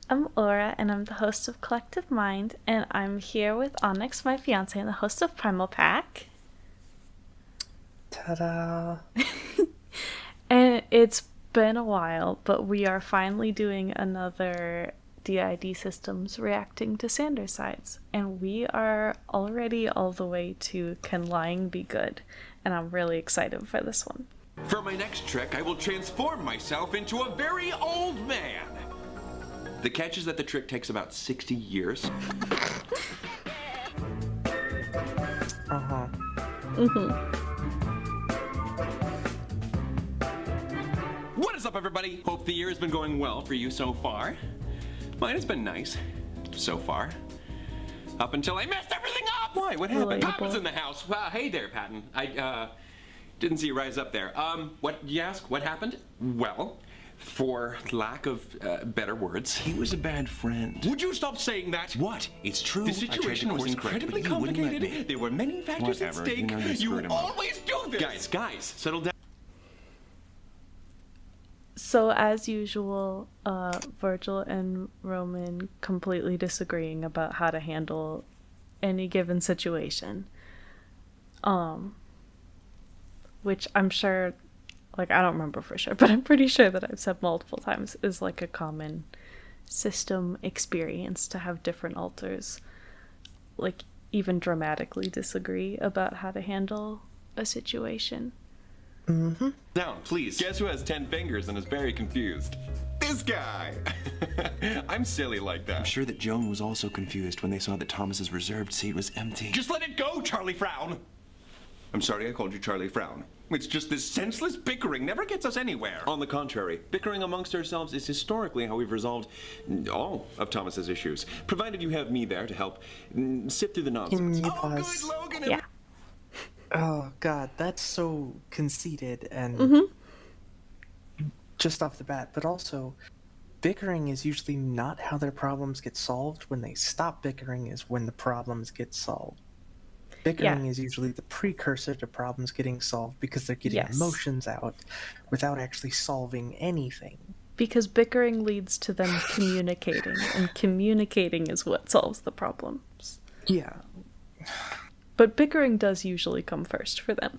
I'm Aura, and I'm the host of Collective Mind, and I'm here with Onyx, my fiance, and the host of Primal Pack. Ta-da! And it's been a while, but we are finally doing another DID Systems reacting to Sanders sides, and we are already all the way to Can Lying Be Good, and I'm really excited for this one. For my next trick, I will transform myself into a very old man. The catch is that the trick takes about 60 years. Uh-huh. What is up, everybody? Hope the year has been going well for you so far. Mine has been nice. So far. Up until I messed everything up! Why? What happened? Relatable. Patton's in the house. Well, hey there, Patton. I, didn't see you rise up there. What, you ask? What happened? Well, for lack of better words, He was a bad friend. would you stop saying that? What? It's true. The situation was incredibly complicated. There were many factors Whatever, at stake. you know you screwed him up. always do this. Guys, settle down. So, as usual, Virgil and Roman completely disagreeing about how to handle any given situation. Which I'm sure, like, I don't remember for sure, but I'm pretty sure that I've said multiple times is like a common system experience to have different alters, like, even dramatically disagree about how to handle a situation. Down, please. Guess who has 10 fingers and is very confused? This guy. I'm silly like that. I'm sure that Joan was also confused when they saw that Thomas's reserved seat was empty. Just let it go, Charlie Frown. I'm sorry I called you Charlie Frown. It's just this senseless bickering never gets us anywhere. On the contrary, bickering amongst ourselves is historically how we've resolved all of Thomas's issues, provided you have me there to help sift through the nonsense. Can you Oh, pause? good, Logan. Yeah. Oh god, that's so conceited and just off the bat, but also bickering is usually not how their problems get solved. When they stop bickering is when the problems get solved. Bickering is usually the precursor to problems getting solved because they're getting Yes. emotions out without actually solving anything. Because bickering leads to them communicating, and communicating is what solves the problems. Yeah. But bickering does usually come first for them.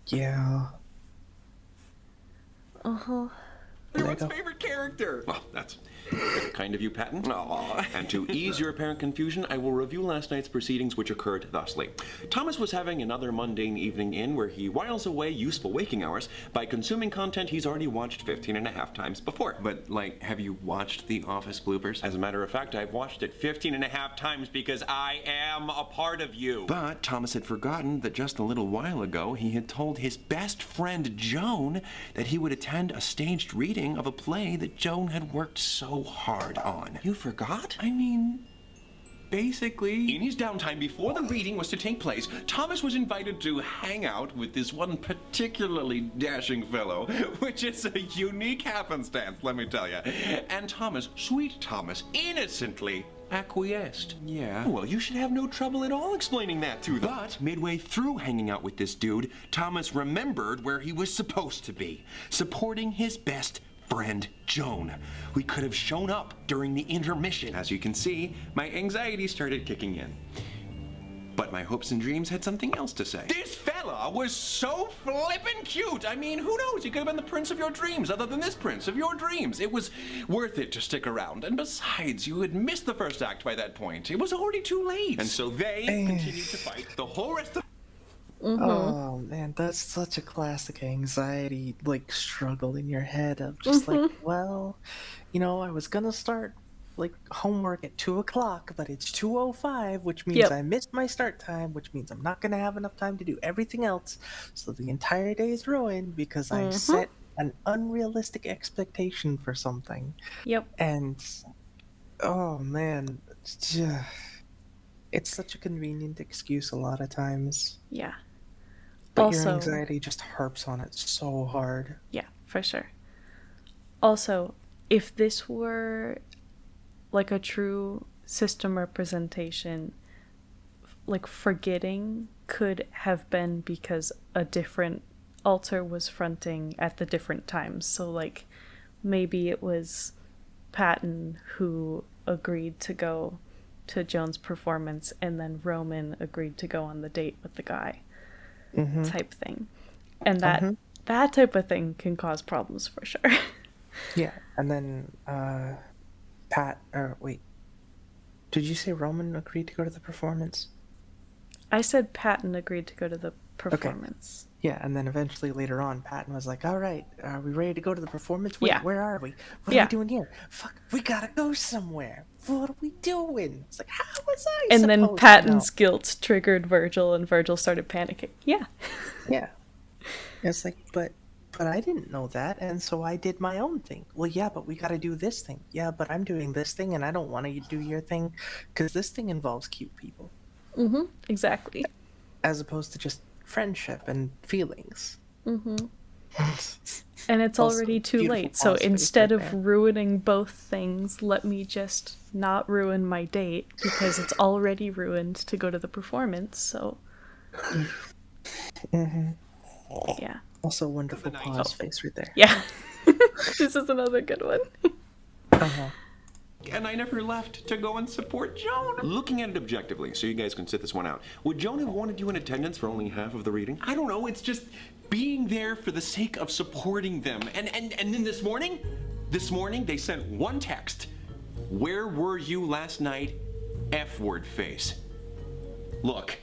Yeah. Uh-huh. Everyone's Lego. favorite character. Well, that's kind of you, Patton. Aww. And to ease your apparent confusion, I will review last night's proceedings, which occurred thusly. Thomas was having another mundane evening in where he whiles away useful waking hours by consuming content he's already watched 15 and a half times before. But, like, have you watched The Office bloopers? As a matter of fact, I've watched it 15 and a half times because I am a part of you. But Thomas had forgotten that just a little while ago he had told his best friend Joan that he would attend a staged reading of a play that Joan had worked so hard on. You forgot? I mean, basically. In his downtime before the reading was to take place, Thomas was invited to hang out with this one particularly dashing fellow, which is a unique happenstance, let me tell you. And Thomas, sweet Thomas, innocently acquiesced. Yeah. Well, you should have no trouble at all explaining that to them. But midway through hanging out with this dude, Thomas remembered where he was supposed to be, supporting his best friend Joan. We could have shown up during the intermission. As you can see, my anxiety started kicking in. But my hopes and dreams had something else to say. This fella was so flippin' cute. I mean, who knows? He could have been the prince of your dreams, other than this prince of your dreams. It was worth it to stick around. And besides, you had missed the first act by that point. It was already too late. And so they continued to fight the whole rest of Oh man, that's such a classic anxiety like struggle in your head of just like, well, I was gonna start like homework at 2 o'clock, but it's 2:05, which means Yep. I missed my start time, which means I'm not gonna have enough time to do everything else. So the entire day is ruined because I set an unrealistic expectation for something. Yep. And oh man, it's such a convenient excuse a lot of times. Yeah. But Also- your anxiety just harps on it so hard. Yeah, for sure. Also, if this were like a true system representation, like forgetting could have been because a different alter was fronting at the different times. So like maybe it was Patton who agreed to go to Joan's performance, and then Roman agreed to go on the date with the guy, type thing. And that type of thing can cause problems for sure. Yeah, and then wait, did you say Roman agreed to go to the performance? I said Patton agreed to go to the performance. Yeah, and then eventually later on, Patton was like, "All right, are we ready to go to the performance? Wait, Yeah. where are we? What are we doing here? Fuck, we gotta go somewhere. What are we doing?" It's like, how was I And then supposed Patton's to know? guilt triggered Virgil, and Virgil started panicking. Yeah. Yeah, it's like, but I didn't know that, and so I did my own thing. Well, yeah, but we gotta do this thing. Yeah, but I'm doing this thing, and I don't want to do your thing, because this thing involves cute people, Exactly. as opposed to just friendship and feelings. And it's Also, already too beautiful late, so pause face instead right of there. ruining both things, let me just not ruin my date, because it's already ruined to go to the performance, so... Yeah. Also, wonderful pause face right there. Yeah. This is another good one. And I never left to go and support Joan. Looking at it objectively, so you guys can sit this one out, would Joan have wanted you in attendance for only half of the reading? I don't know, it's just being there for the sake of supporting them. And then this morning they sent one text. Where were you last night? F-word face. Look.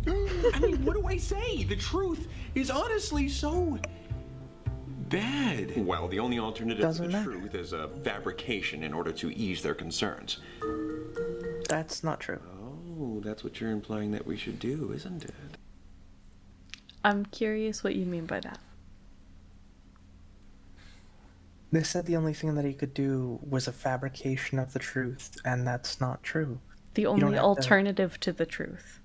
I mean, what do I say? The truth is honestly so bad. Well, the only alternative Doesn't to the matter. truth is a fabrication in order to ease their concerns. That's not true. Oh, that's what you're implying that we should do, isn't it? I'm curious what you mean by that. They said the only thing that he could do was a fabrication of the truth, and that's not true. The don't only have to- alternative to the truth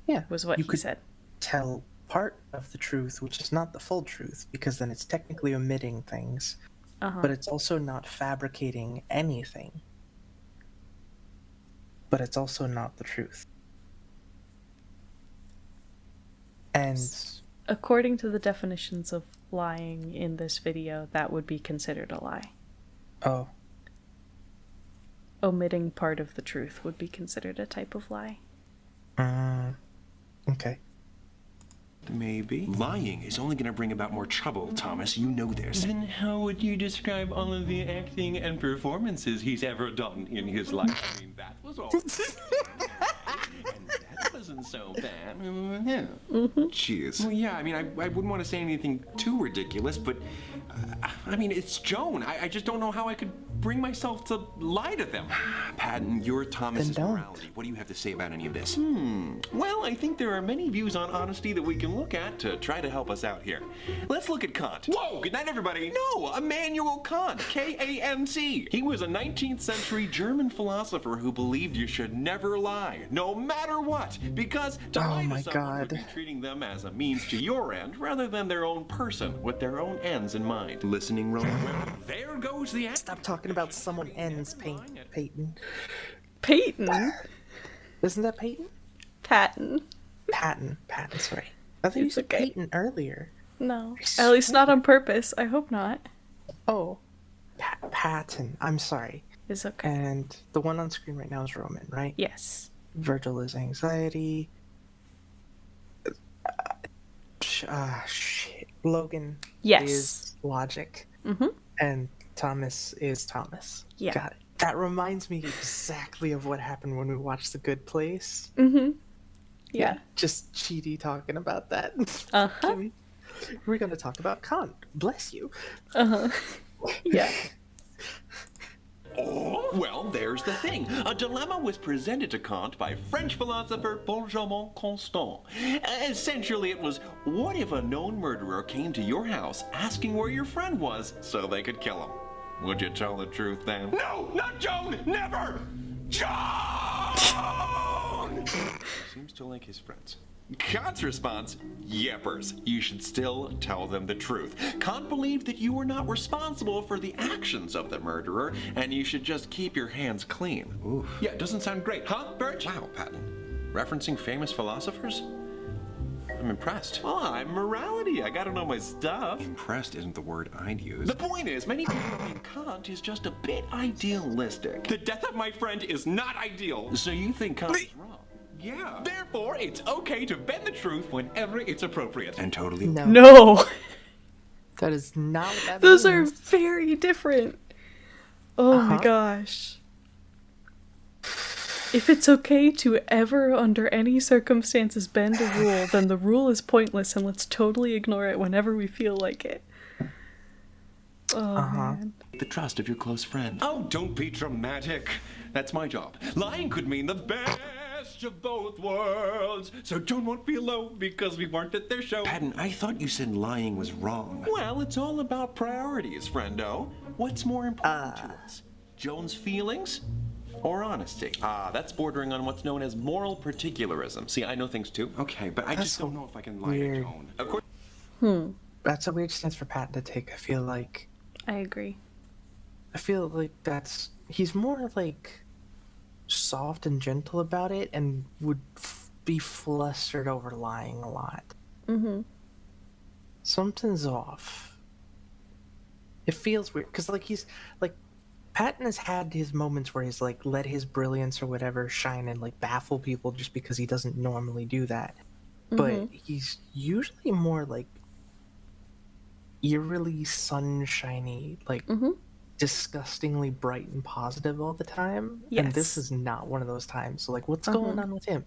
Yeah, was what you he could said. tell part of the truth, which is not the full truth, because then it's technically omitting things, but it's also not fabricating anything. But it's also not the truth. And According to the definitions of lying in this video, that would be considered a lie. oh, Omitting part of the truth would be considered a type of lie. okay. Maybe. Lying is only going to bring about more trouble, Thomas. You know this. Then how would you describe all of the acting and performances he's ever done in his life? I mean, that was all. And that wasn't so bad. Yeah. Cheers. Well, yeah, I mean, I wouldn't want to say anything too ridiculous, but, I mean, it's Joan. I just don't know how I could bring myself to lie to them. Patton, you're Thomas's Then don't. morality. What do you have to say about any of this? Well, I think there are many views on honesty that we can look at to try to help us out here. Let's look at Kant. Whoa, good night, everybody. No, Immanuel Kant, K-A-N-T. He was a 19th century German philosopher who believed you should never lie, no matter what, because to lie my to someone would God. be treating them as a means to your end rather than their own person with their own ends in mind. Listening, Roman? Well, there goes the Stop talking about someone ends, Peyton. Peyton? Isn't that Peyton? Patton? Patton, sorry. I thought you It's said okay. Peyton earlier. No. At least not on purpose. I hope not. Oh, Patton. I'm sorry. It's okay. And the one on screen right now is Roman, right? Yes. Virgil is anxiety. Shit. Logan Yes. is logic. Mm-hmm. And Thomas is Thomas. Yeah. Got it. That reminds me exactly of what happened when we watched The Good Place. Mm-hmm. Yeah. Just Chidi talking about that. Uh-huh. We're going to talk about Kant. Bless you. Uh-huh. Yeah. Oh, well, there's the thing. A dilemma was presented to Kant by French philosopher Benjamin Constant. Essentially, it was, what if a known murderer came to your house asking where your friend was so they could kill him? Would you tell the truth then? No, not Joan! Never! Joan! Seems to like his friends. Kant's response, yeppers, you should still tell them the truth. Kant believed that you were not responsible for the actions of the murderer, and you should just keep your hands clean. Oof. Yeah, doesn't sound great, huh, Birch? Wow, Patton. Referencing famous philosophers? I'm impressed. Oh, I'm morality. I gotta know my stuff. Impressed isn't the word I'd use. The point is, many people think Kant is just a bit idealistic. The death of my friend is not ideal. So you think Kant is wrong? Yeah. Therefore, it's okay to bend the truth whenever it's appropriate. And totally. No. That is not what that Those means. are very different. Oh my gosh. If it's okay to ever, under any circumstances, bend a rule, then the rule is pointless and let's totally ignore it whenever we feel like it. Oh, man. The trust of your close friend. Oh, don't be dramatic. That's my job. Lying could mean the best of both worlds. So don't be alone because we weren't at their show. Patton, I thought you said lying was wrong. Well, it's all about priorities, friendo. What's more important to us? Joan's feelings? Or honesty? That's bordering on what's known as moral particularism. See, I know things too. Okay, but I just don't know if I can lie to Joan. Of course. That's a weird stance for Patton to take. I feel like he's more like soft and gentle about it and would be flustered over lying a lot. Something's off. It feels weird because he's like Patton has had his moments where he's like let his brilliance or whatever shine and like baffle people just because he doesn't normally do that. But he's usually more like eerily sunshiny, like disgustingly bright and positive all the time. Yes. And this is not one of those times. So like what's going on with him?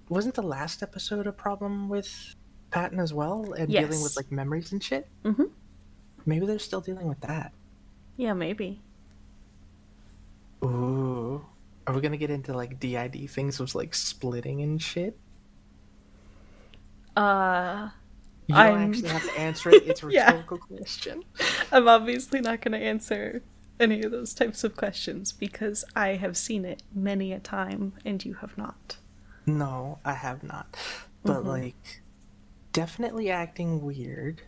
Wasn't the last episode a problem with Patton as well and dealing with like memories and shit? Maybe they're still dealing with that. Yeah, maybe. Ooh. Are we gonna get into like DID things of like splitting and shit? You don't actually have to answer it. It's a rhetorical question. I'm obviously not going to answer any of those types of questions because I have seen it many a time and you have not. No, I have not. But like, definitely acting weird.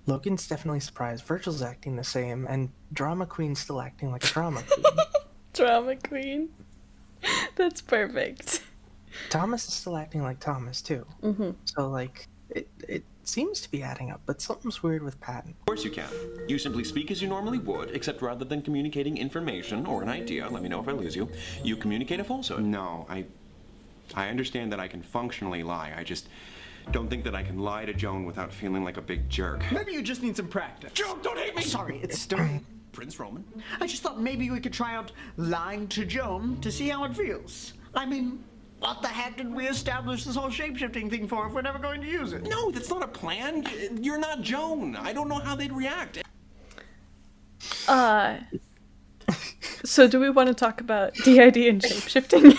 Logan's definitely surprised. Virgil's acting the same, and Drama Queen's still acting like a drama queen. Drama queen. That's perfect. Thomas is still acting like Thomas too. So like, it seems to be adding up, but something's weird with Patton. Of course you can. You simply speak as you normally would, except rather than communicating information or an idea, let me know if I lose you, you communicate a falsehood. No, I understand that I can functionally lie. I just don't think that I can lie to Joan without feeling like a big jerk. Maybe you just need some practice. Joan, don't hate me! Sorry, it's Stone. Prince Roman. I just thought maybe we could try out lying to Joan to see how it feels. I mean, what the heck did we establish this whole shape-shifting thing for if we're never going to use it? No, that's not a plan. You're not Joan. I don't know how they'd react. So do we want to talk about DID and shape-shifting?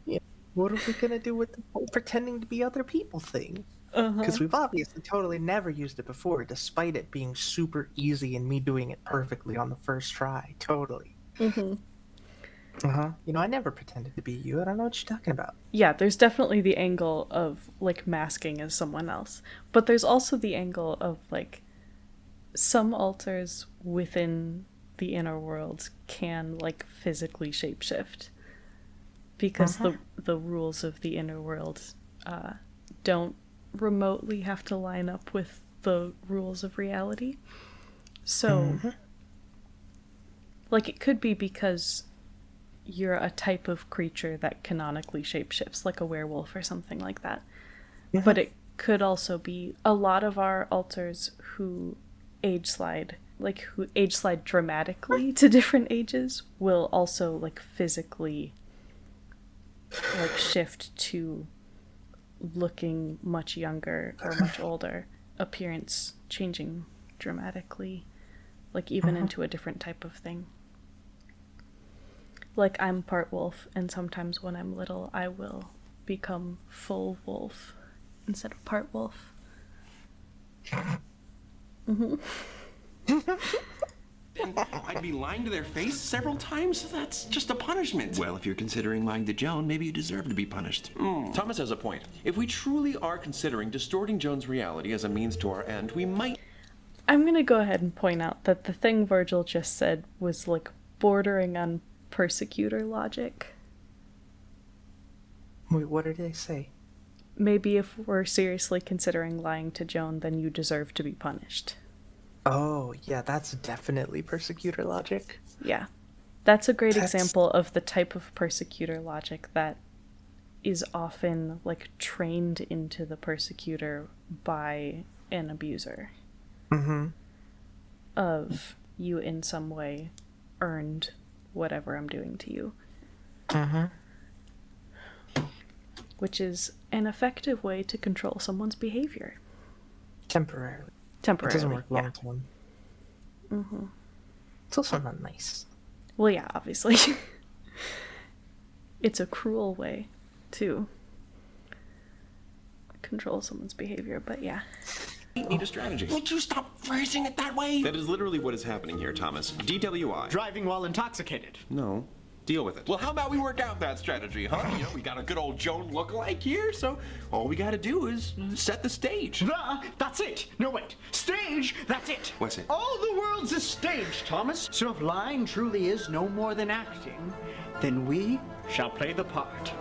Yeah. What are we gonna do with the whole pretending to be other people thing? Because we've obviously totally never used it before, despite it being super easy and me doing it perfectly on the first try. Totally. You know, I never pretended to be you. I don't know what you're talking about. Yeah, there's definitely the angle of, like, masking as someone else. But there's also the angle of, like, some alters within the inner world can, like, physically shapeshift. Because the rules of the inner world don't remotely have to line up with the rules of reality. So, like, it could be because you're a type of creature that canonically shapeshifts, like a werewolf or something like that. But it could also be a lot of our alters who age slide dramatically to different ages will also, like, physically, like, shift to looking much younger or much older, appearance changing dramatically, like, even into a different type of thing. Like, I'm part wolf, and sometimes when I'm little, I will become full wolf instead of part wolf. I'd be lying to their face several times? That's just a punishment. Well, if you're considering lying to Joan, maybe you deserve to be punished. Thomas has a point. If we truly are considering distorting Joan's reality as a means to our end, we might... I'm gonna go ahead and point out that the thing Virgil just said was, like, bordering on persecutor logic. Wait, what did they say? maybe if we're seriously considering lying to Joan, then you deserve to be punished. Oh, yeah, that's definitely persecutor logic. Yeah. That's a great That's- example of the type of persecutor logic that is often, like, trained into the persecutor by an abuser. Mm-hmm. Of, you in some way earned whatever I'm doing to you. Mm-hmm. Which is an effective way to control someone's behavior. Temporarily. Temporarily. It doesn't work yeah. long term. Mm-hmm. It's also not nice. Well, yeah, obviously. It's a cruel way to control someone's behavior, but yeah. Need a strategy. Would you stop phrasing it that way? That is literally what is happening here, Thomas. DWI. Driving while intoxicated. No. Deal with it. Well, how about we work out that strategy, huh? You know, we got a good old Joan lookalike here, so all we gotta do is set the stage. That's it. No, wait. Stage, that's it. What's it? All the world's a stage, Thomas. So if lying truly is no more than acting, then we shall play the part.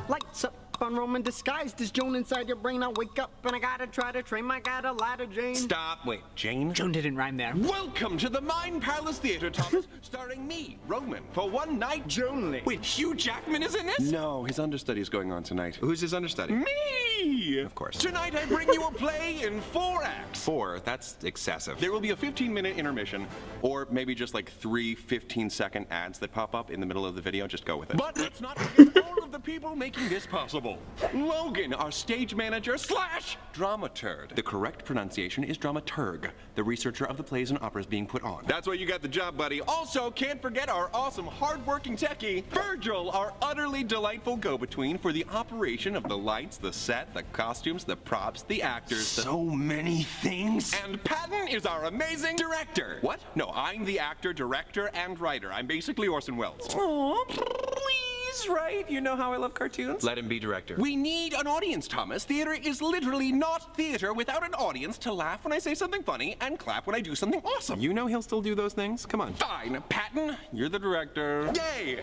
Lights up on Roman disguised as Joan inside your brain. I wake up and I gotta try to train my guy to lie to Jane. Stop. Wait, Jane? Joan didn't rhyme there. Welcome to the Mind Palace Theater, Thomas, starring me, Roman, for one night. Joanly. Wait, Hugh Jackman is in this? No, his understudy is going on tonight. Who's his understudy? Me! Of course. Tonight I bring you a play in 4 acts. 4. That's excessive. There will be a 15-minute intermission, or maybe just like 3 15-second ads that pop up in the middle of the video. Just go with it. But let's not forget all of the people making this possible. Logan, our stage manager / dramaturg. The correct pronunciation is dramaturg, the researcher of the plays and operas being put on. That's why you got the job, buddy. Also, can't forget our awesome, hard-working techie, Virgil, our utterly delightful go-between for the operation of the lights, the set, the costumes, the props, the actors. So many things. And Patton is our amazing director. What? No, I'm the actor, director, and writer. I'm basically Orson Welles. Oh, please, right? You know how I love cartoons. Let him be director. We need an audience, Thomas. Theater is literally not theater without an audience to laugh when I say something funny and clap when I do something awesome. You know he'll still do those things? Come on. Fine, Patton, you're the director. Yay!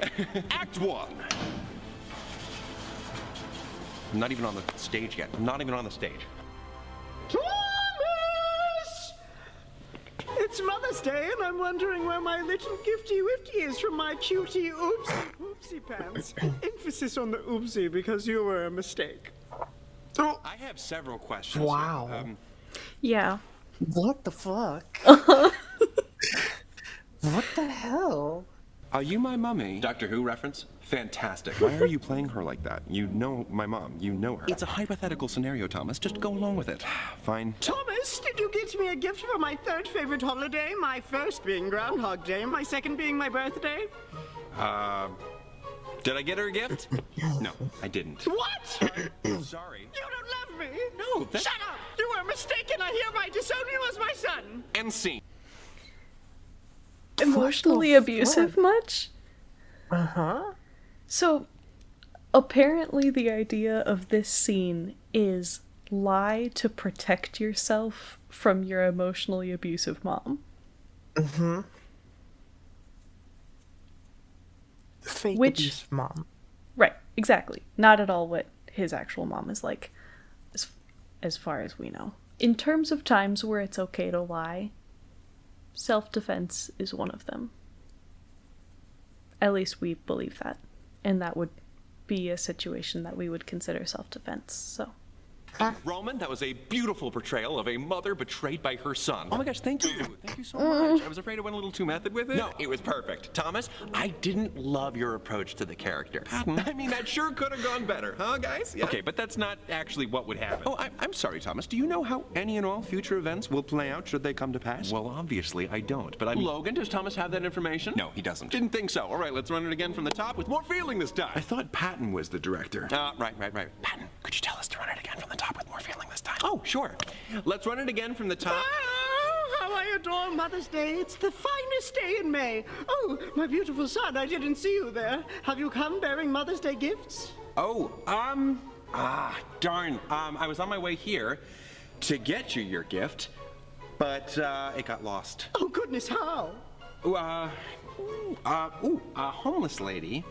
Act 1. I'm not even on the stage yet. I'm not even on the stage. Thomas! It's Mother's Day, and I'm wondering where my little gifty-wifty is from my cutie oopsie pants. Emphasis on the oopsie because you were a mistake. I have several questions. Wow. Yeah. What the fuck? What the hell? Are you my mummy? Doctor Who reference? Fantastic. Why are you playing her like that? You know my mom. You know her. It's a hypothetical scenario, Thomas. Just go along with it. Fine. Thomas, did you get me a gift for my 3rd favorite holiday? My 1st being Groundhog Day, my 2nd being my birthday? Did I get her a gift? No, I didn't. What? Sorry. You don't love me? No, that... Shut up! You were mistaken. I hereby disown you as my son. End scene. Emotionally abusive much? Uh-huh. So, apparently the idea of this scene is lie to protect yourself from your emotionally abusive mom. Mm-hmm. Fake Which- abusive mom. Right, exactly. Not at all what his actual mom is like, as far as we know. In terms of times where it's okay to lie, self-defense is one of them. At least we believe that. And that would be a situation that we would consider self-defense, so. Roman, that was a beautiful portrayal of a mother betrayed by her son. Oh my gosh, thank you. Thank you so much. I was afraid I went a little too method with it. No, it was perfect. Thomas, I didn't love your approach to the character. Patton, I mean, that sure could have gone better, huh, guys? Yeah. Okay, but that's not actually what would happen. Oh, I'm sorry, Thomas. Do you know how any and all future events will play out should they come to pass? Well, obviously, I don't, but I'm... Logan, does Thomas have that information? No, he doesn't. Didn't think so. All right, let's run it again from the top with more feeling this time. I thought Patton was the director. Right. Patton, could you tell us to run it again from the top with more feeling this time? Oh, sure. Let's run it again from the top. Oh, how I adore Mother's Day. It's the finest day in May. Oh, my beautiful son, I didn't see you there. Have you come bearing Mother's Day gifts? Oh, darn. I was on my way here to get you your gift, but, it got lost. Oh, goodness, how? A homeless lady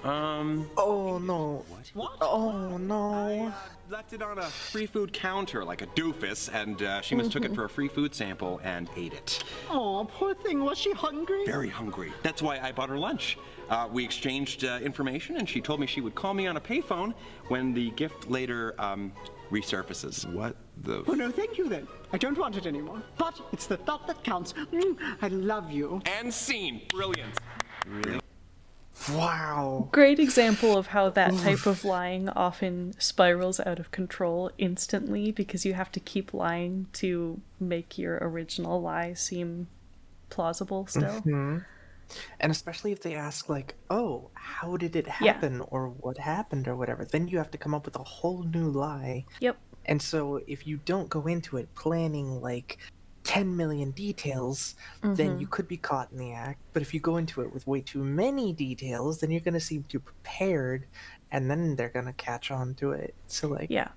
Oh no. What? Oh no. Left it on a free food counter like a doofus, and she mistook it for a free food sample and ate it. Oh, poor thing. Was she hungry? Very hungry. That's why I bought her lunch. We exchanged information, and she told me she would call me on a payphone when the gift later resurfaces. What the? Oh, no, thank you then. I don't want it anymore. But it's the thought that counts. I love you. And scene. Brilliant. Really? Wow. Great example of how that type of lying often spirals out of control instantly because you have to keep lying to make your original lie seem plausible still. And especially if they ask, like, oh, how did it happen, or what happened, or whatever, then you have to come up with a whole new lie. Yep. And so if you don't go into it planning, like, 10 million details, then you could be caught in the act. But if you go into it with way too many details, then you're going to seem too prepared, and then they're going to catch on to it. So, like, Yeah.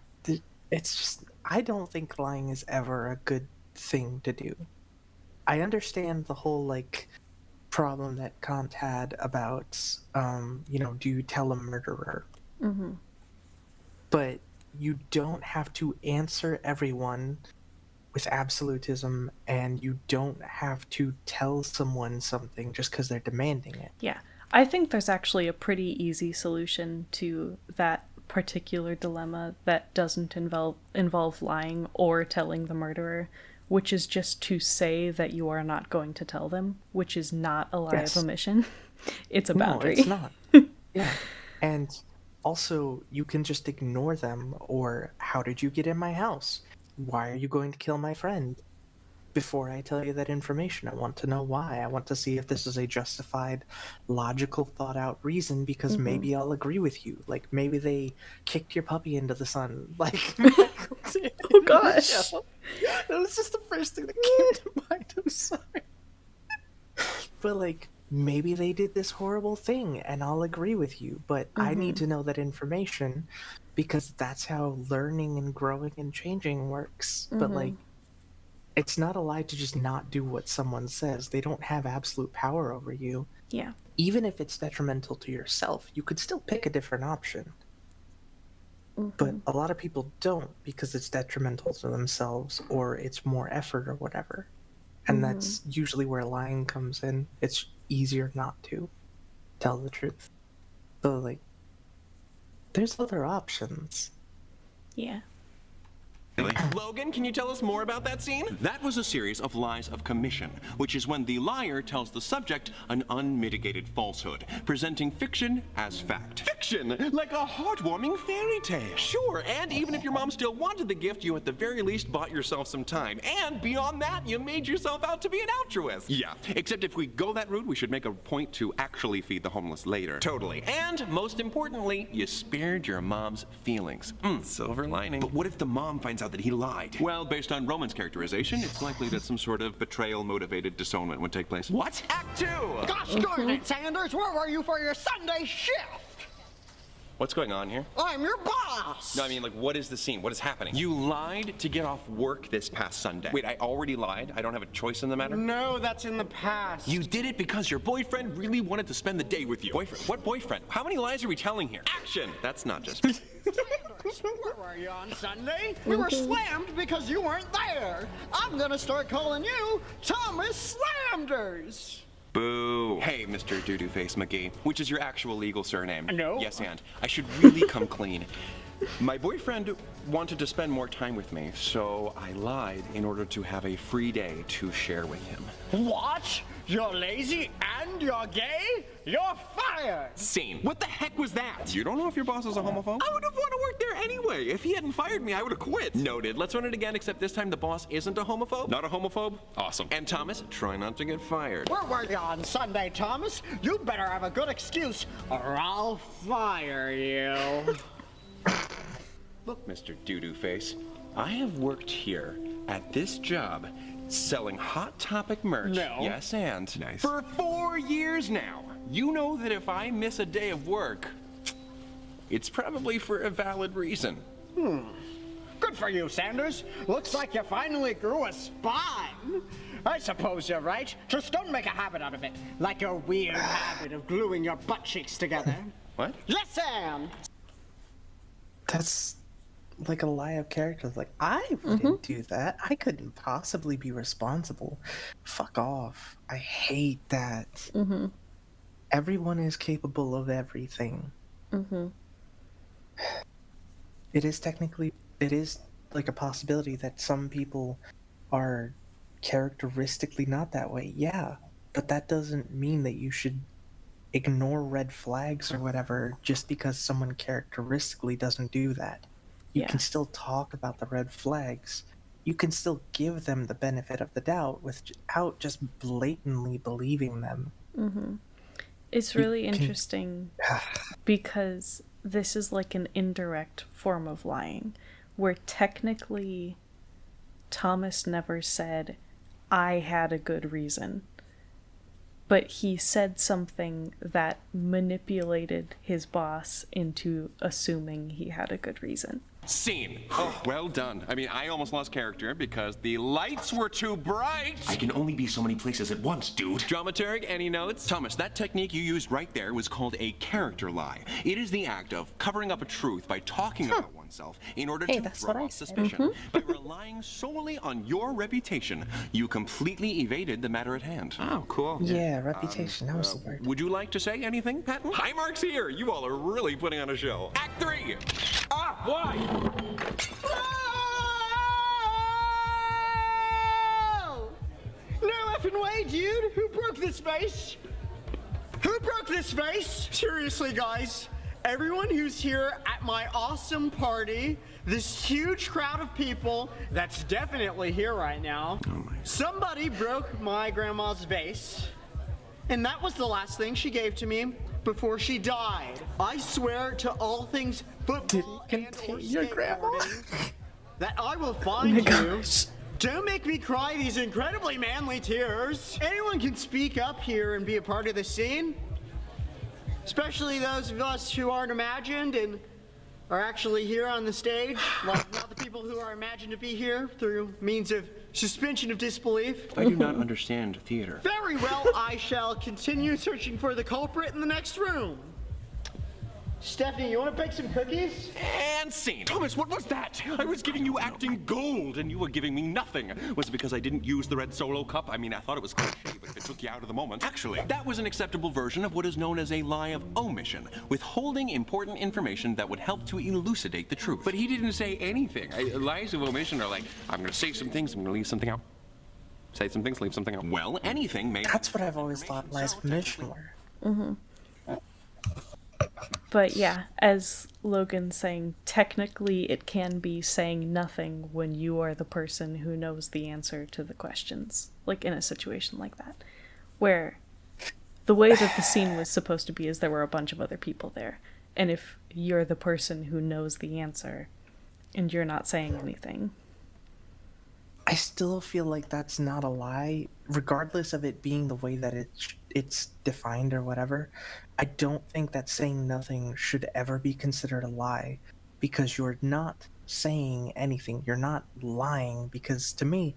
it's just, I don't think lying is ever a good thing to do. I understand the whole, like, problem that Kant had about, do you tell a murderer? But you don't have to answer everyone with absolutism, and you don't have to tell someone something just because they're demanding it. Yeah. I think there's actually a pretty easy solution to that particular dilemma that doesn't involve lying or telling the murderer, which is just to say that you are not going to tell them, which is not a lie of omission. It's a boundary. No, it's not. Yeah. And also, you can just ignore them, or how did you get in my house? Why are you going to kill my friend? Before I tell you that information, I want to know why. I want to see if this is a justified, logical, thought-out reason, because maybe I'll agree with you. Like, maybe they kicked your puppy into the sun. Like, Oh gosh. that was just the first thing that came to mind. I'm sorry. But, like, maybe they did this horrible thing, and I'll agree with you. But I need to know that information, because that's how learning and growing and changing works. But, like, it's not a lie to just not do what someone says. They don't have absolute power over you. Yeah. Even if it's detrimental to yourself, you could still pick a different option. But a lot of people don't, because it's detrimental to themselves, or it's more effort or whatever. And that's usually where lying comes in. It's easier not to tell the truth. So, like, there's other options. Yeah. Logan, can you tell us more about that scene? That was a series of lies of commission, which is when the liar tells the subject an unmitigated falsehood, presenting fiction as fact. Fiction? Like a heartwarming fairy tale. Sure, and even if your mom still wanted the gift, you at the very least bought yourself some time. And beyond that, you made yourself out to be an altruist. Yeah, except if we go that route, we should make a point to actually feed the homeless later. Totally. And most importantly, you spared your mom's feelings. Silver lining. But what if the mom finds out that he lied? Well, based on Roman's characterization, it's likely that some sort of betrayal-motivated disownment would take place. What? Act 2! Gosh darn it, Sanders! Where were you for your Sunday shift? What's going on here? I'm your boss! No, I mean, like, what is the scene? What is happening? You lied to get off work this past Sunday. Wait, I already lied? I don't have a choice in the matter? No, that's in the past. You did it because your boyfriend really wanted to spend the day with you. Boyfriend? What boyfriend? How many lies are we telling here? Action! That's not just... Where were you on Sunday? We were slammed because you weren't there. I'm gonna start calling you Thomas Slamders. Boo. Hey, Mr. Doo-Doo Face McGee, which is your actual legal surname. No. Yes, and I should really come clean. My boyfriend wanted to spend more time with me, so I lied in order to have a free day to share with him. What? You're lazy and you're gay? You're fired! Scene. What the heck was that? You don't know if your boss is a homophobe? I would have wanted to work there anyway. If he hadn't fired me, I would have quit. Noted. Let's run it again, except this time the boss isn't a homophobe. Not a homophobe? Awesome. And Thomas, try not to get fired. Where were you on Sunday, Thomas? You better have a good excuse or I'll fire you. Look, Mr. Doo-Doo Face, I have worked here at this job selling Hot Topic merch. No. Yes, and Nice. for 4 years now. You know that if I miss a day of work, it's probably for a valid reason. Good for you, Sanders. Looks like you finally grew a spine. I suppose you're right. Just don't make a habit out of it. Like your weird habit of gluing your butt cheeks together. What? Listen! That's like a lie of character. Like, I wouldn't do that. I couldn't possibly be responsible. Fuck off. I hate that. Everyone is capable of everything. It is like a possibility that some people are characteristically not that way. Yeah, but that doesn't mean that you should ignore red flags or whatever just because someone characteristically doesn't do that. You can still talk about the red flags. You can still give them the benefit of the doubt without just blatantly believing them. It's really interesting because this is like an indirect form of lying where technically Thomas never said, I had a good reason. But he said something that manipulated his boss into assuming he had a good reason. Scene. Oh, well done. I mean, I almost lost character because the lights were too bright. I can only be so many places at once, dude. Dramaturg, any notes? Thomas, that technique you used right there was called a character lie. It is the act of covering up a truth by talking about oneself in order to that's throw what I off said. suspicion. By relying solely on your reputation, you completely evaded the matter at hand. Oh, cool. Yeah, reputation, that was the word. Would you like to say anything, Patton? High marks here. You all are really putting on a show. Act 3. Ah, why? No effing way, dude! Who broke this vase? Who broke this vase? Seriously, guys. Everyone who's here at my awesome party, this huge crowd of people that's definitely here right now, somebody broke my grandma's vase, and that was the last thing she gave to me before she died. I swear to all things football Did it and contain or your grandma? skateboarding that I will find you. Don't make me cry these incredibly manly tears. Anyone can speak up here and be a part of the scene. Especially those of us who aren't imagined and are actually here on the stage. Like not the people who are imagined to be here through means of suspension of disbelief. I do not understand theater. Very well, I shall continue searching for the culprit in the next room. Stephanie, you want to bake some cookies? And scene. Thomas, what was that? I was giving you acting gold, and you were giving me nothing. Was it because I didn't use the red Solo cup? I mean, I thought it was cliche, but it took you out of the moment. Actually, that was an acceptable version of what is known as a lie of omission, withholding important information that would help to elucidate the truth. But he didn't say anything. Lies of omission are like, I'm going to say some things, I'm going to leave something out. Say some things, leave something out. Well, anything may... That's what I've always thought lies of omission were. But yeah, as Logan's saying, technically it can be saying nothing when you are the person who knows the answer to the questions. Like in a situation like that. Where the way that the scene was supposed to be is there were a bunch of other people there. And if you're the person who knows the answer and you're not saying anything. I still feel like that's not a lie, regardless of it being the way that it's defined or whatever. I don't think that saying nothing should ever be considered a lie, because you're not saying anything. You're not lying, because to me,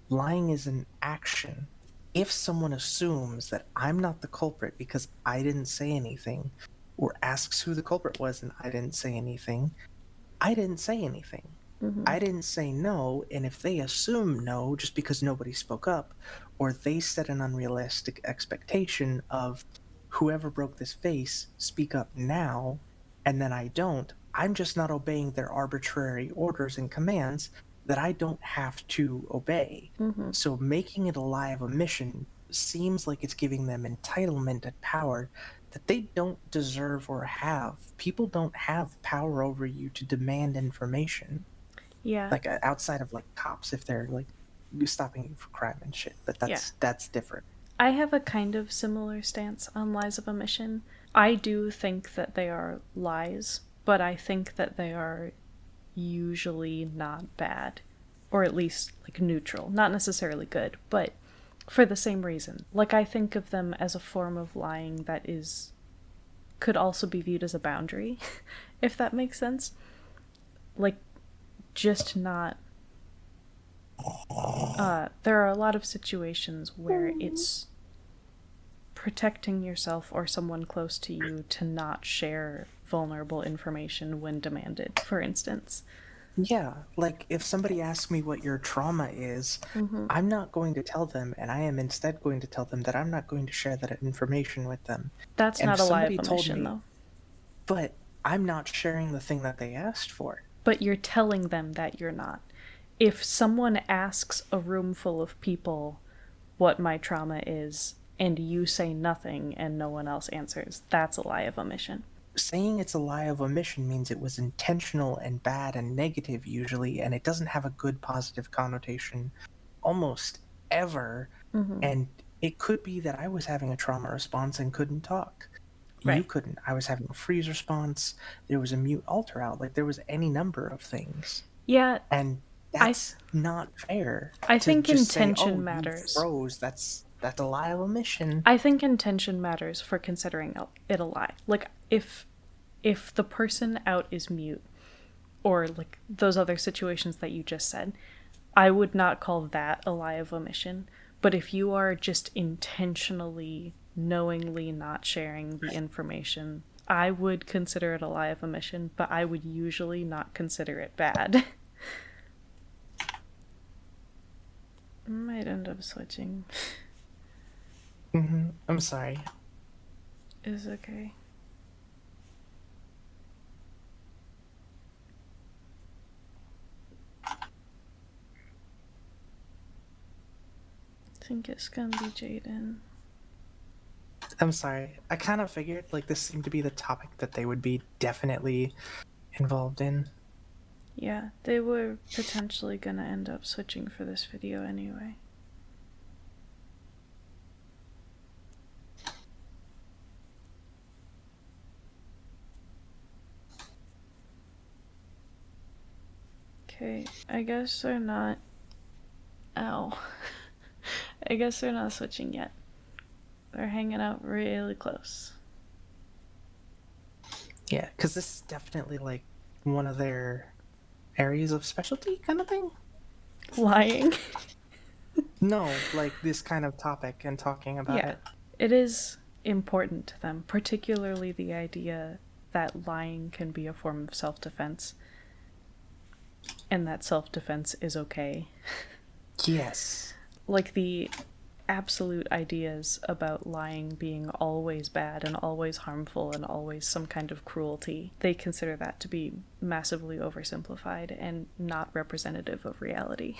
lying is an action. If someone assumes that I'm not the culprit because I didn't say anything, or asks who the culprit was and I didn't say anything, I didn't say anything. I didn't say no, and if they assume no just because nobody spoke up, or they set an unrealistic expectation of whoever broke this vase, speak up now, and then I don't, I'm just not obeying their arbitrary orders and commands that I don't have to obey. So making it a lie of omission seems like it's giving them entitlement and power that they don't deserve or have. People don't have power over you to demand information. Yeah. Like outside of like cops, if they're like stopping you for crime and shit, but that's different. I have a kind of similar stance on lies of omission. I do think that they are lies, but I think that they are usually not bad, or at least like neutral, not necessarily good, but for the same reason. Like I think of them as a form of lying that could also be viewed as a boundary, if that makes sense. Like just not There are a lot of situations where it's protecting yourself or someone close to you to not share vulnerable information when demanded, for instance. Yeah, like if somebody asks me what your trauma is, I'm not going to tell them, and I am instead going to tell them that I'm not going to share that information with them. That's And not if a lie somebody of told omission, me, though. but I'm not sharing the thing that they asked for. But you're telling them that you're not. If someone asks a room full of people what my trauma is, and you say nothing and no one else answers, that's a lie of omission. Saying it's a lie of omission means it was intentional and bad and negative usually, and it doesn't have a good positive connotation almost ever. And it could be that I was having a trauma response and couldn't talk. You Right. couldn't. I was having a freeze response. There was a mute alter out. Like there was any number of things. Yeah, And that's not fair. I to think just say, intention "Oh, you matters. froze. That's a lie of omission." I think intention matters for considering it a lie. Like, if the person out is mute, or like those other situations that you just said, I would not call that a lie of omission. But if you are just intentionally, knowingly not sharing the information, I would consider it a lie of omission, but I would usually not consider it bad. I might end up switching. I'm sorry. Is okay. I think it's gonna be Jayden. I'm sorry. I kind of figured like this seemed to be the topic that they would be definitely involved in. Yeah, they were potentially gonna end up switching for this video anyway. Okay, I guess they're not... Ow. I guess they're not switching yet. They're hanging out really close. Yeah, because this is definitely like one of their areas of specialty kind of thing. Lying. No, like this kind of topic and talking about Yeah, it. it is important to them, particularly the idea that lying can be a form of self-defense, and that self-defense is okay. Yes. Like the absolute ideas about lying being always bad and always harmful and always some kind of cruelty, they consider that to be massively oversimplified and not representative of reality.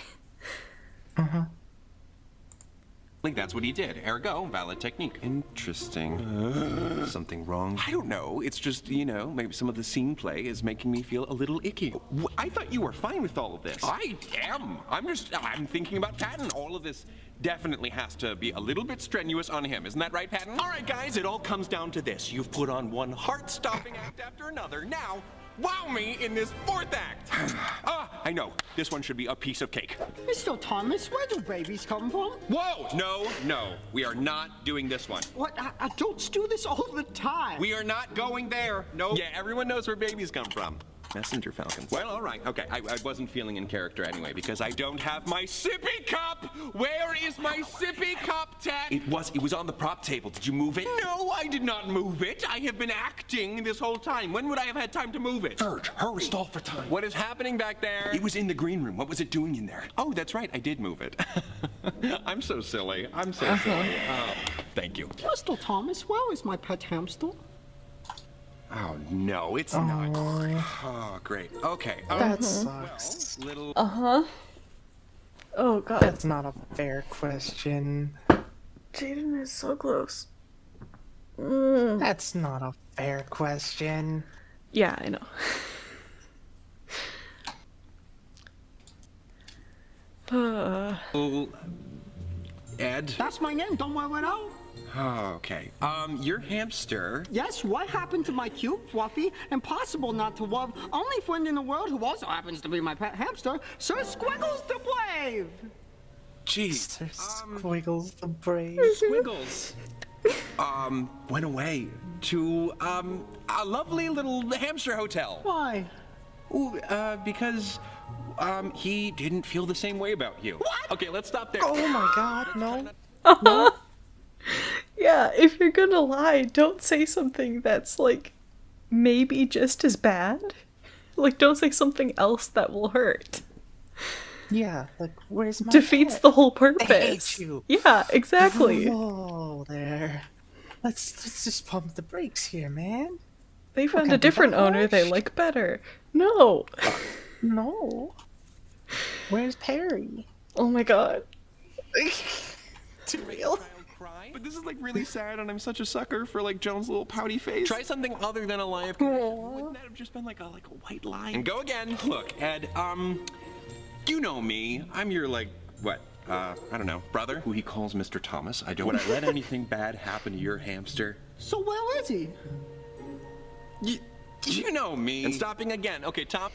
Like that's what he did. Ergo, valid technique. Interesting. Something wrong? I don't know. It's just, you know, maybe some of the scene play is making me feel a little icky. I thought you were fine with all of this. I am. I'm thinking about Patton. All of this definitely has to be a little bit strenuous on him. Isn't that right, Patton? All right, guys, it all comes down to this. You've put on one heart-stopping act after another. Now, wow me in this fourth act. I know. This one should be a piece of cake. Mr. Thomas, where do babies come from? Whoa! No. We are not doing this one. What? Adults do this all the time. We are not going there. No. Yeah, everyone knows where babies come from. Messenger Falcons. Well, all right. Okay, I wasn't feeling in character anyway because I don't have my sippy cup. Where is my sippy cup, Ted? It was on the prop table. Did you move it? No, I did not move it. I have been acting this whole time. When would I have had time to move it? Verge, hurry. Stall for time. What is happening back there? It was in the green room. What was it doing in there? Oh, that's right. I did move it. I'm so silly. I'm so silly. Thank you. Mr. Thomas, where is my pet hamster? Oh, no, it's not. Oh, great. Okay. That sucks. Little... Oh god. That's not a fair question. Jayden is so close. That's not a fair question. Yeah, I know. Ed? That's my name, don't wear it out. Okay. Your hamster... Yes, what happened to my cute, fluffy, impossible not to love, only friend in the world who also happens to be my pet hamster, Sir Squiggles the Brave? Jeez. Sir Squiggles the Brave. Squiggles. Went away to, a lovely little hamster hotel. Why? Ooh, because He didn't feel the same way about you. What? Okay, let's stop there. Oh my god, no. Yeah, if you're gonna lie, don't say something that's, like, maybe just as bad. Like, don't say something else that will hurt. Yeah, like, where's my Defeats pet? the whole I purpose. hate you. Yeah, exactly. Whoa there. Let's just pump the brakes here, man. They found gonna a be different that owner they harsh. like better. No. No. Where's Perry? Oh my god. Too real. Cry? But this is like really sad, and I'm such a sucker for like Joan's little pouty face. Try something other than a lie of conviction. Wouldn't that have just been like a white lie? And go again. Look, Ed, you know me. I'm your what? I don't know, brother, who he calls Mr. Thomas. Would I let anything bad happen to your hamster? So where is he? You know me. And stopping again. Okay, Tom.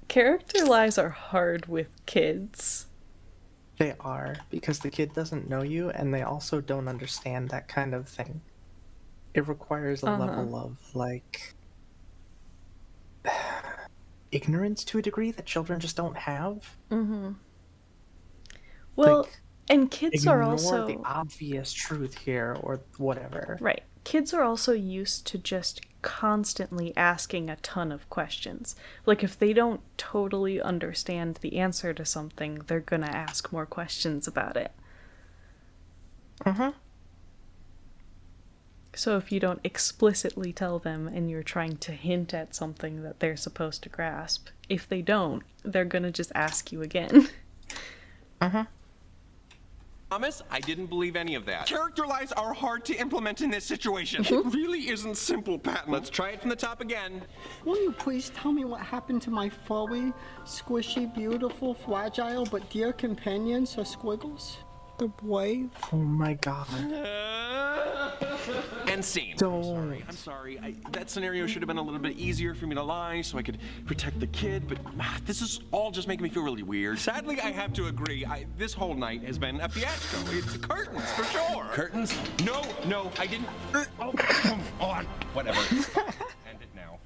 Character lies are hard with kids. They are, because the kid doesn't know you, and they also don't understand that kind of thing. It requires a level of, like, ignorance to a degree that children just don't have. Well, Like, and kids are Ignore also... the obvious truth here, or whatever. Right. Kids are also used to just constantly asking a ton of questions. Like, if they don't totally understand the answer to something, they're gonna ask more questions about it. So if you don't explicitly tell them and you're trying to hint at something that they're supposed to grasp, if they don't, they're gonna just ask you again. Thomas, I didn't believe any of that. Character lies are hard to implement in this situation. It really isn't simple, Patton. Let's try it from the top again. Will you please tell me what happened to my furry, squishy, beautiful, fragile, but dear companion, Sir Squiggles? The brave? Oh my god. And scene. Don't. I'm sorry. That scenario should have been a little bit easier for me to lie so I could protect the kid, but this is all just making me feel really weird. Sadly, I have to agree. This whole night has been a fiasco. It's curtains, for sure. Curtains? No, I didn't. Oh, come on. Whatever. End it now.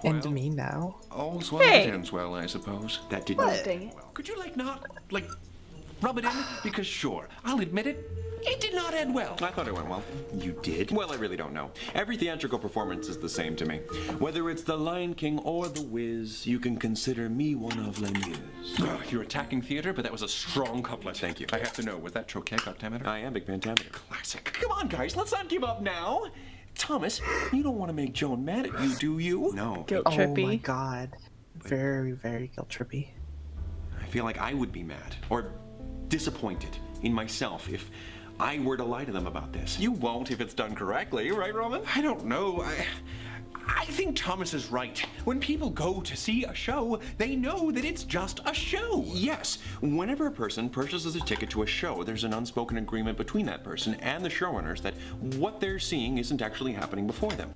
And me now. All's well Hey. that ends well, I suppose. That didn't. Dang it. Could you, not, rub it in? Because sure, I'll admit it. It did not end well. I thought it went well. You did? Well, I really don't know. Every theatrical performance is the same to me. Whether it's The Lion King or The Wiz, you can consider me one of Les Mis. You're attacking theater, but that was a strong couplet. Thank you. I have to know, was that trochaic octameter? I am Big Pentameter. Classic. Come on, guys, let's not give up now. Thomas, you don't want to make Joan mad at you, do you? No. Guilt Oh trippy. my god. Very, very guilt trippy. I feel like I would be mad or disappointed in myself if I were to lie to them about this. You won't if it's done correctly, right, Roman? I don't know. I think Thomas is right. When people go to see a show, they know that it's just a show. Yes, whenever a person purchases a ticket to a show, there's an unspoken agreement between that person and the showrunners that what they're seeing isn't actually happening before them.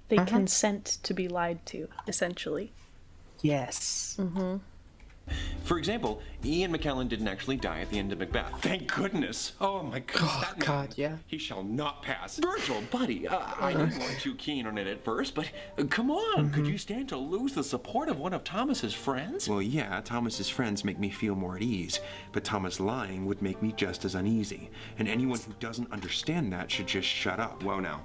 They consent to be lied to, essentially. Yes. For example, Ian McKellen didn't actually die at the end of Macbeth. Thank goodness. Oh my goodness. Oh, that man, God, yeah. He shall not pass. Virgil, buddy, I know you weren't too keen on it at first, but come on, could you stand to lose the support of one of Thomas's friends? Well, yeah, Thomas's friends make me feel more at ease, but Thomas lying would make me just as uneasy, and anyone who doesn't understand that should just shut up. Whoa now.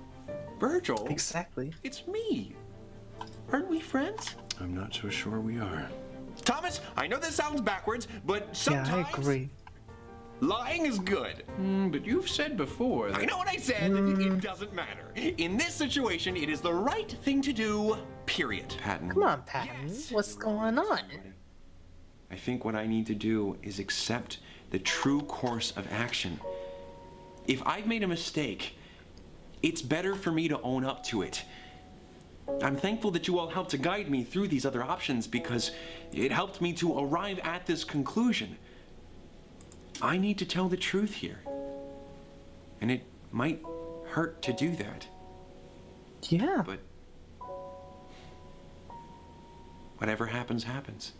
Virgil, Exactly. it's me. Aren't we friends? I'm not so sure we are. Thomas, I know this sounds backwards, but Yeah, sometimes I agree. lying is good. But you've said before that... I know what I said. It doesn't matter. In this situation, it is the right thing to do, period. Patton. Come on, Patton. Yes. What's going on? I think what I need to do is accept the true course of action. If I've made a mistake, it's better for me to own up to it. I'm thankful that you all helped to guide me through these other options because it helped me to arrive at this conclusion. I need to tell the truth here. And it might hurt to do that, Yeah. but whatever happens, happens.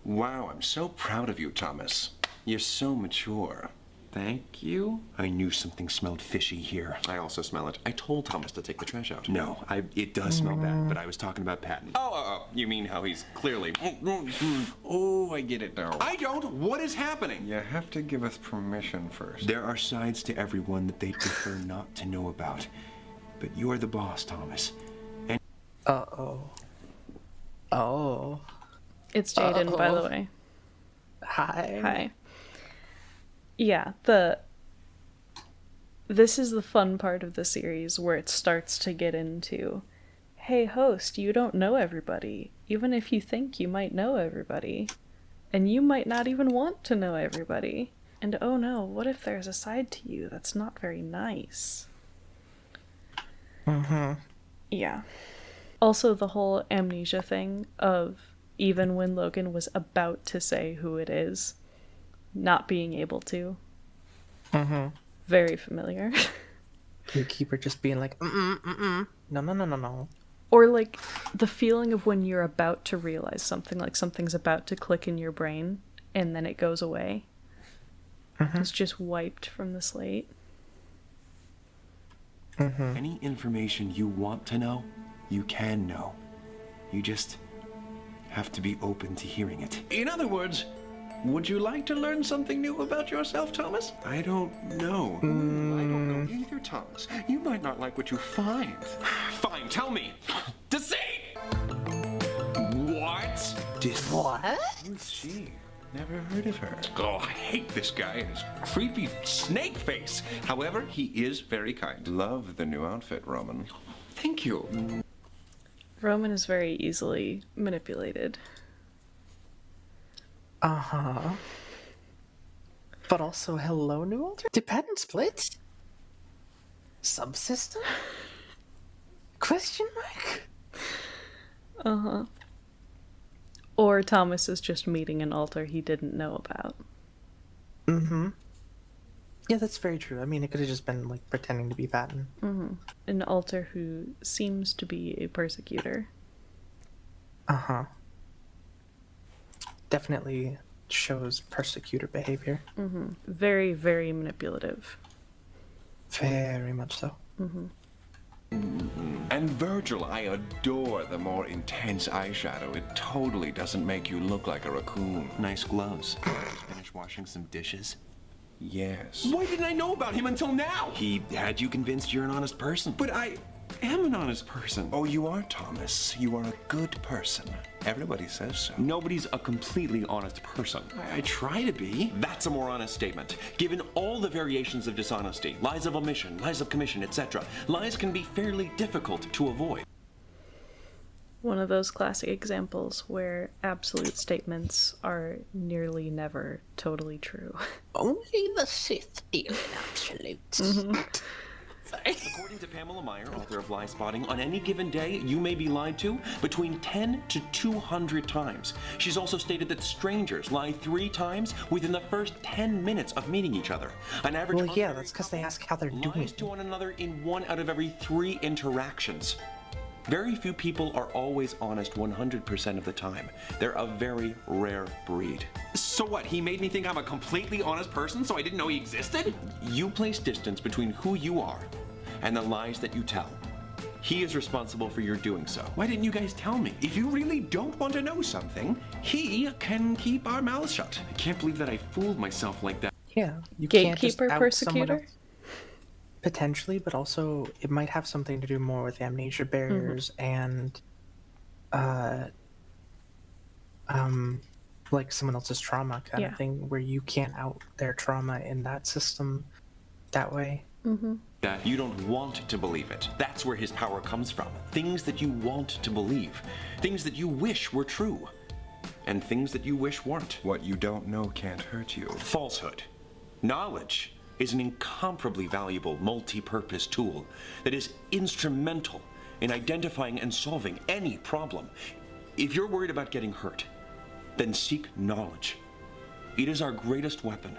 Wow, I'm so proud of you, Thomas. You're so mature. Thank you. I knew something smelled fishy here. I also smell it. I told Thomas to take the trash out. No, it does smell bad, but I was talking about Patton. Oh, you mean how he's clearly... Oh, I get it now. I don't. What is happening? You have to give us permission first. There are sides to everyone that they'd prefer not to know about. But you're the boss, Thomas. And Uh-oh. Oh. It's Jayden, by the way. Hi. Hi. Yeah, this is the fun part of the series where it starts to get into, hey host, you don't know everybody, even if you think you might know everybody. And you might not even want to know everybody. And oh no, what if there's a side to you that's not very nice? Yeah. Also, the whole amnesia thing of even when Logan was about to say who it is, not being able to. Very familiar. You keep her just being like, no, no, no, no, no. Or like the feeling of when you're about to realize something, like something's about to click in your brain and then it goes away. It's just wiped from the slate. any information you want to know, you can know. You just have to be open to hearing it. In other words, would you like to learn something new about yourself, Thomas? I don't know. I don't know either, Thomas. You might not like what you find. Fine, tell me. Deceit! What? What? Who's she? Never heard of her. Oh, I hate this guy and his creepy snake face. However, he is very kind. Love the new outfit, Roman. Thank you. Roman is very easily manipulated. Uh-huh. But also, hello, New Alter? Did Patton split? Subsystem? Question mark? Or Thomas is just meeting an alter he didn't know about. Yeah, that's very true. I mean, it could have just been, like, pretending to be Patton. An alter who seems to be a persecutor. Uh-huh. Definitely shows persecutor behavior. Very, very manipulative. Very much so. And Virgil, I adore the more intense eyeshadow. It totally doesn't make you look like a raccoon. Nice gloves. Finish washing some dishes. Yes. Why didn't I know about him until now? He had you convinced you're an honest person. But I am an honest person. Oh, you are, Thomas. You are a good person. Everybody says so. Nobody's a completely honest person. I try to be. That's a more honest statement. Given all the variations of dishonesty, lies of omission, lies of commission, etc., lies can be fairly difficult to avoid. One of those classic examples where absolute statements are nearly never totally true. Only the Sith deal in absolutes. Sorry. According to Pamela Meyer, author of Lie Spotting, on any given day, you may be lied to between 10 to 200 times. She's also stated that strangers lie 3 times within the first 10 minutes of meeting each other. On average, Well, yeah, that's because they ask how they're doing. lies to one another in 1 out of every 3 interactions. Very few people are always honest 100% of the time. They're a very rare breed. So what, he made me think I'm a completely honest person so I didn't know he existed? You place distance between who you are and the lies that you tell. He is responsible for your doing so. Why didn't you guys tell me? If you really don't want to know something, he can keep our mouths shut. I can't believe that I fooled myself like that. Yeah, you can't just Gatekeeper, out someone persecutor? else. Potentially, but also it might have something to do more with amnesia barriers and, like someone else's trauma kind Yeah. of thing, where you can't out their trauma in that system that way. That you don't want to believe it. That's where his power comes from. Things that you want to believe. Things that you wish were true. And things that you wish weren't. What you don't know can't hurt you. Falsehood. Knowledge is an incomparably valuable multi-purpose tool that is instrumental in identifying and solving any problem. If you're worried about getting hurt, then seek knowledge. It is our greatest weapon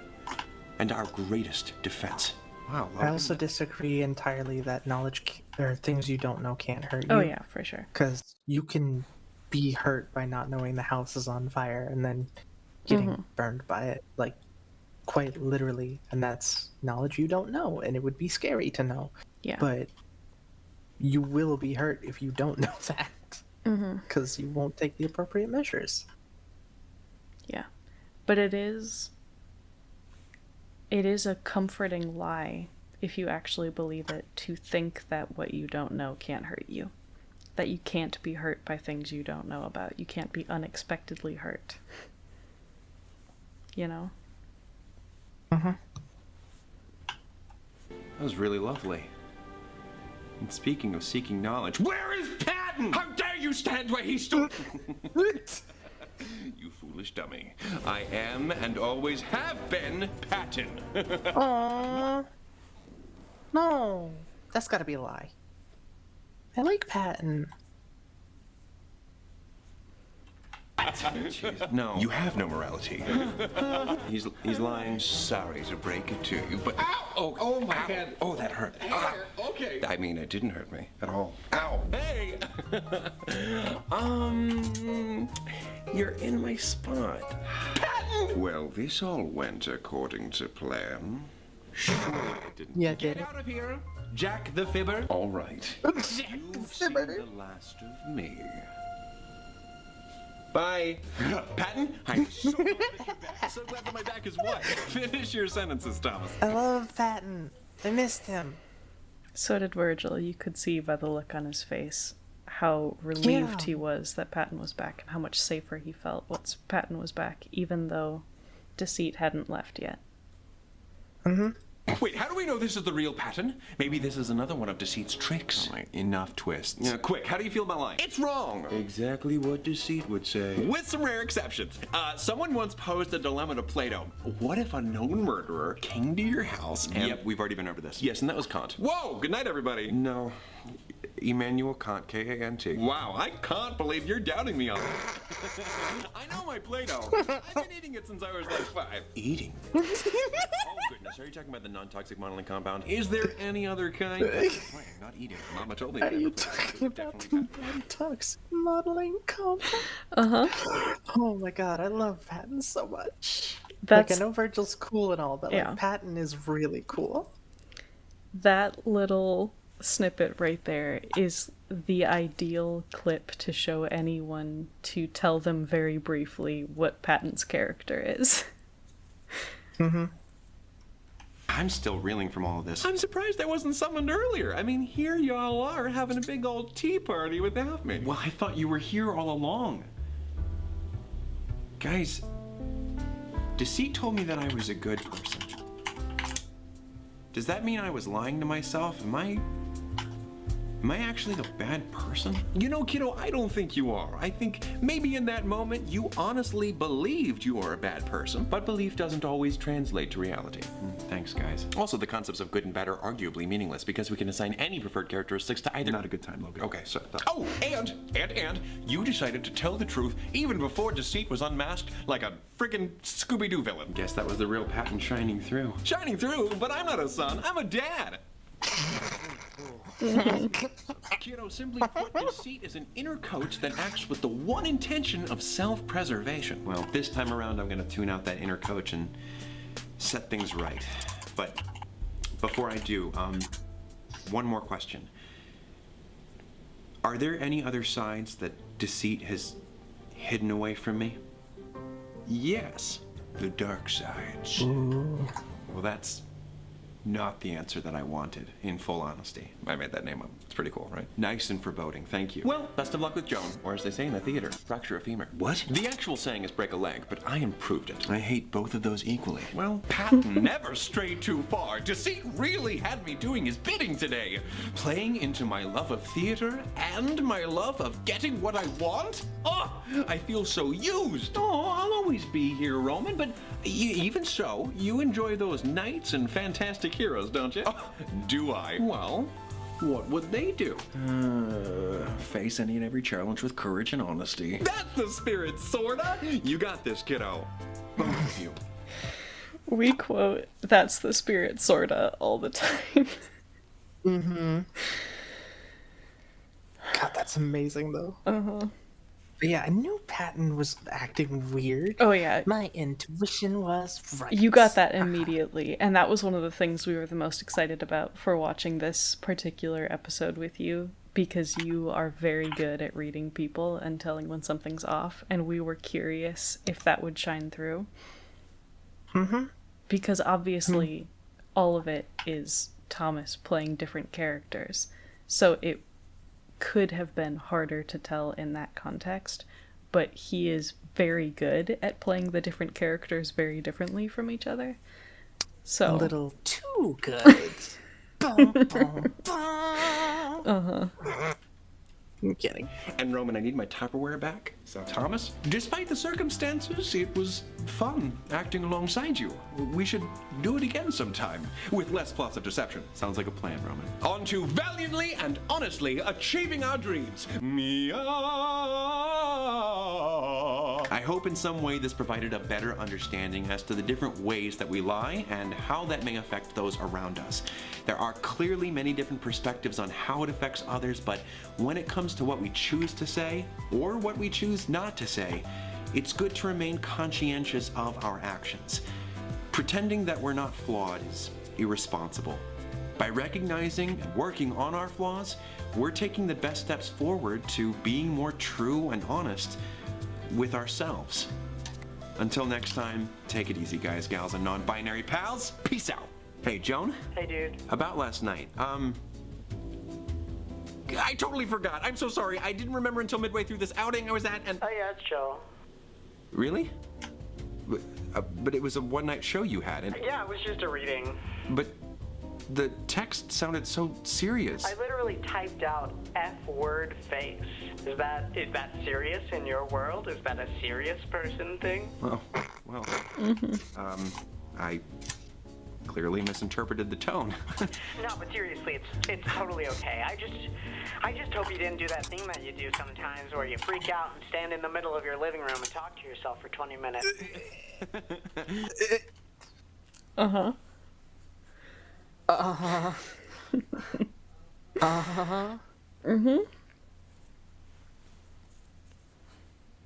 and our greatest defense. Wow. I also disagree entirely that knowledge or things you don't know can't hurt you. Oh yeah, for sure. Because you can be hurt by not knowing the house is on fire and then getting burned by it, like quite literally. And that's knowledge you don't know, and it would be scary to know. Yeah. But you will be hurt if you don't know that. because you won't take the appropriate measures. Yeah. But it is a comforting lie, if you actually believe it, to think that what you don't know can't hurt you. That you can't be hurt by things you don't know about. You can't be unexpectedly hurt. You know? That was really lovely. And speaking of seeking knowledge, where is Patton? How dare you stand where he stood? You foolish dummy. I am and always have been Patton. Aww. No, that's gotta be a lie. I like Patton. No. You have no morality. He's lying. Sorry to break it to you, but... Ow! Oh my head. Oh, that hurt. Okay. I mean, it didn't hurt me at all. Ow! Hey! You're in my spot. Patton! Well, this all went according to plan. Sure it didn't. Yeah, Get did it? out of here, Jack the Fibber. All right. You've seen the last of me. Bye. Patton, I'm so glad that you're back. So glad that my back is what? Finish your sentences, Thomas. I love Patton. I missed him. So did Virgil. You could see by the look on his face how relieved Yeah. he was that Patton was back and how much safer he felt once Patton was back, even though Deceit hadn't left yet. Wait, how do we know this is the real Patton? Maybe this is another one of Deceit's tricks. All right, enough twists. Yeah, quick, how do you feel about lying? It's wrong! Exactly what Deceit would say. With some rare exceptions. Someone once posed a dilemma to Plato. What if a known murderer came to your house and... Yep, we've already been over this. Yes, and that was Kant. Whoa, good night, everybody. No. Immanuel Kant, K-A-N-T. Wow, I can't believe you're doubting me on that. I know my Play-Doh. I've been eating it since I was like 5. Eating. Oh, goodness, are you talking about the non-toxic modeling compound? Is there any other kind? Not eating. Mama told me. Are you talking about the non-toxic modeling compound? Oh my god, I love Patton so much. That's Like, I know Virgil's cool and all, but Yeah. like, Patton is really cool. that little snippet right there is the ideal clip to show anyone to tell them very briefly what Patton's character is. I'm still reeling from all of this. I'm surprised I wasn't summoned earlier. I mean, here y'all are having a big old tea party without me. Well, I thought you were here all along. Guys, Deceit told me that I was a good person. Does that mean I was lying to myself? Am I actually a bad person? You know, kiddo, I don't think you are. I think maybe in that moment you honestly believed you are a bad person, but belief doesn't always translate to reality. Thanks, guys. Also, the concepts of good and bad are arguably meaningless because we can assign any preferred characteristics to either. Not a good time, Logan. Okay, so. Oh, and you decided to tell the truth even before Deceit was unmasked like a friggin' Scooby-Doo villain. Guess that was the real Patton shining through. Shining through? But I'm not a son. I'm a dad. Kiddo, simply put, Deceit is an inner coach that acts with the one intention of self-preservation. Well, this time around, I'm gonna tune out that inner coach and set things right. But before I do, one more question. Are there any other sides that Deceit has hidden away from me? Yes, the dark sides. Well, that's not the answer that I wanted, in full honesty. I made that name up. It's pretty cool, right? Nice and foreboding, thank you. Well, best of luck with Joan, or as they say in the theater, fracture a femur. What? The actual saying is break a leg, but I improved it. I hate both of those equally. Well, Patton never strayed too far. Deceit really had me doing his bidding today. Playing into my love of theater and my love of getting what I want? Oh, I feel so used. Oh, I'll always be here, Roman, but even so, you enjoy those knights and fantastic heroes, don't you? Oh, do I? Well, what would they do? Face any and every challenge with courage and honesty. That's the spirit, sorta. You got this, kiddo. Both of you. We quote, "That's the spirit, sorta," all the time. God, that's amazing though. But yeah, I knew Patton was acting weird. Oh yeah, My intuition was right. you got that immediately, and that was one of the things we were the most excited about for watching this particular episode with you, because you are very good at reading people and telling when something's off, and we were curious if that would shine through. Mm-hmm. Because obviously all of it is Thomas playing different characters, so it could have been harder to tell in that context, but he is very good at playing the different characters very differently from each other. So A little too good. Bum, bum, bum. I'm kidding. And Roman, I need my Tupperware back. So, Thomas, despite the circumstances, it was fun acting alongside you. We should do it again sometime, with less plots of deception. Sounds like a plan, Roman. On to valiantly and honestly achieving our dreams. Mia! I hope in some way this provided a better understanding as to the different ways that we lie and how that may affect those around us. There are clearly many different perspectives on how it affects others, but when it comes to what we choose to say, or what we choose not to say, it's good to remain conscientious of our actions. Pretending that we're not flawed is irresponsible. By recognizing and working on our flaws, we're taking the best steps forward to being more true and honest with ourselves. Until next time, take it easy, guys, gals, and non-binary pals. Peace out. Hey, Joan? Hey, dude. About last night, I totally forgot. I'm so sorry. I didn't remember until midway through this outing I was at, and... Oh, yeah, it's chill. really? But it was a one-night show you had, and... Yeah, it was just a reading. But the text sounded so serious. I literally typed out F-word face. Is that serious in your world? Is that a serious person thing? Oh, well, I clearly misinterpreted the tone. No, but seriously, it's totally okay. I just hope you didn't do that thing that you do sometimes where you freak out and stand in the middle of your living room and talk to yourself for 20 minutes. Uh-huh. Uh-huh. Uh-huh. Mm-hmm.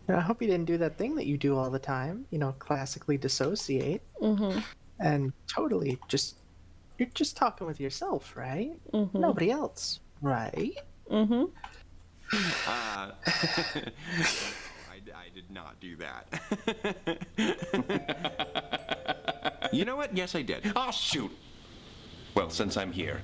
I hope you didn't do that thing that you do all the time. Classically dissociate. Mm-hmm. And totally you're just talking with yourself, right? Mm-hmm. Nobody else, right? Mm-hmm. I did not do that. You know what? Yes, I did. Oh, shoot. Well, since I'm here,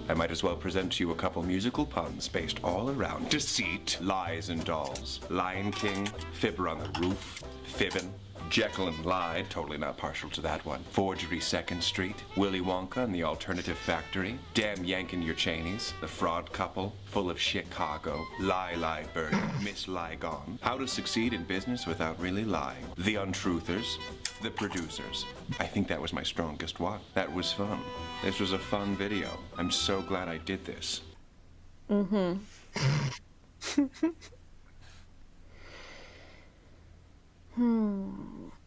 I might as well present to you a couple musical puns based all around deceit, lies and dolls, Lion King, Fibber on the Roof, Fibbin', Jekyll and Hyde, totally not partial to that one, Forgery 2nd Street, Willy Wonka and the Alternative Factory, Damn Yankin' Your Cheneys, The Fraud Couple, Full of Chicago, Lie Birdie, Miss Lie Gone, How to Succeed in Business Without Really Lying, The Untruthers, The Producers. I think that was my strongest one. That was fun. This was a fun video. I'm so glad I did this. Mm-hmm.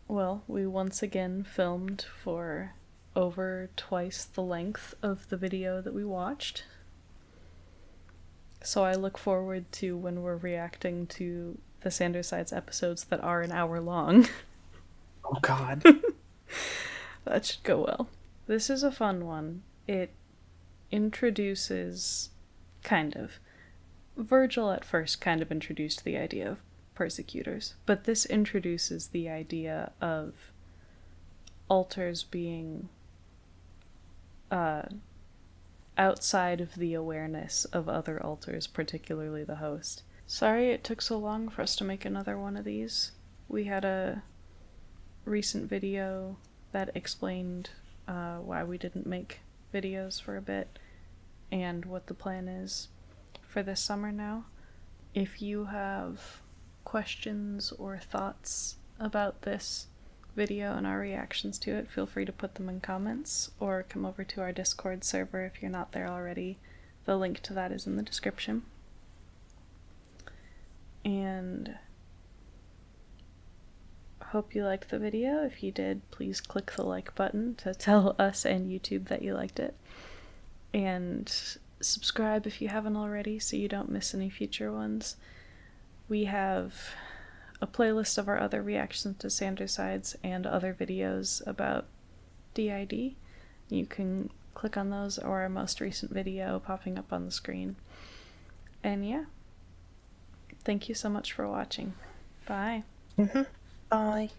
Well, we once again filmed for over twice the length of the video that we watched. So I look forward to when we're reacting to the Sandersides episodes that are an hour long. Oh, God. That should go well. This is a fun one. It introduces, Virgil at first kind of introduced the idea of persecutors, but this introduces the idea of alters being outside of the awareness of other alters, particularly the host. Sorry it took so long for us to make another one of these. We had a recent video that explained why we didn't make videos for a bit and what the plan is for this summer now. If you have questions or thoughts about this video and our reactions to it, feel free to put them in comments or come over to our Discord server if you're not there already. The link to that is in the description. And hope you liked the video. If you did, please click the like button to tell us and YouTube that you liked it. And subscribe if you haven't already so you don't miss any future ones. We have a playlist of our other reactions to Sandersides and other videos about DID. You can click on those or our most recent video popping up on the screen. And yeah, thank you so much for watching. Bye. Bye.